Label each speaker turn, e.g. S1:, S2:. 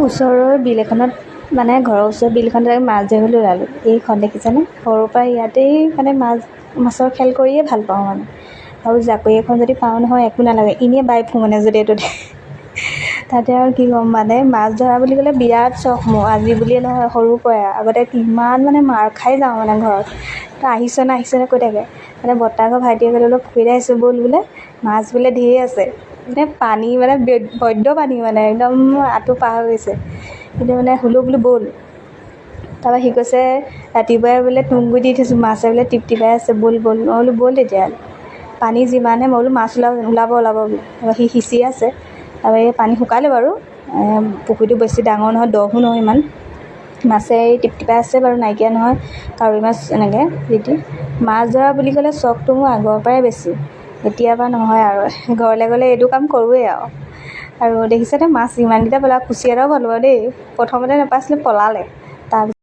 S1: ওচৰৰ বিল এখনত মানে ঘৰৰ ওচৰৰ বিলখনত মাছ ধৰিবলৈ ওলালোঁ। এইখন দেখিছেনে? সৰুৰ পৰা ইয়াতেই মানে মাছৰ খেল কৰিয়ে ভাল পাওঁ মানে। আৰু জাকৈ এখন যদি পাওঁ নহয় একো নালাগে, এনেই বাই ফুৰোঁ মানে য'তে ত'তে। তাতে আৰু কি ক'ম মানে, মাছ ধৰা বুলি ক'লে বিৰাট চখ মোৰ। আজি বুলিয়ে নহয়, সৰুৰ পৰাই। আগতে কিমান মানে মাৰ খাই যাওঁ মানে ঘৰত। তো আহিছনে কৈ থাকে। মানে বৰ্তাকৰ ভাইটিয়ে ক'লে বোলে পুখুৰীলৈ আহিছোঁ ব'ল বোলে, মাছ বোলে ধেৰ আছে। মানে পানী মানে বৈদ্য পানী মানে একদম আঁঠু পাৰ হৈ গৈছে। কিন্তু মানে হ'লেও বোলো ব'ল। তাৰপৰা সি কৈছে ৰাতিপুৱাই বোলে তুঁহগুৰি দি থৈছোঁ, মাছে বোলে টিপটিপাই আছে, ব'ল। মই বোলো ব'ল তেতিয়াহ'লে। পানী যিমানহে মই বোলো মাছ ওলাব বোলো। তাৰপৰা সি সিঁচি আছে। তাৰপৰা এই পানী শুকালে বাৰু, পুখুৰীটো বেছি ডাঙৰ নহয়, দও নহয় ইমান। মাছে টিপটিপাই আছে বাৰু, নাইকিয়া নহয়। কাৱৈ মাছ এনেকৈ যি মাছ ধৰা বুলি ক'লে চখটো মোৰ আগৰ পৰাই বেছি। এতিয়াৰ পৰা নহয় আৰু, ঘৰলৈ গ'লে এইটো কাম কৰোঁৱেই আৰু দেখিছেনে মাছ ইমানকেইটা পলাওঁ। কুচিয়া এটাও পালোঁ আৰু দেই, প্ৰথমতে নাপাইছিলোঁ পলালে। তাৰপিছত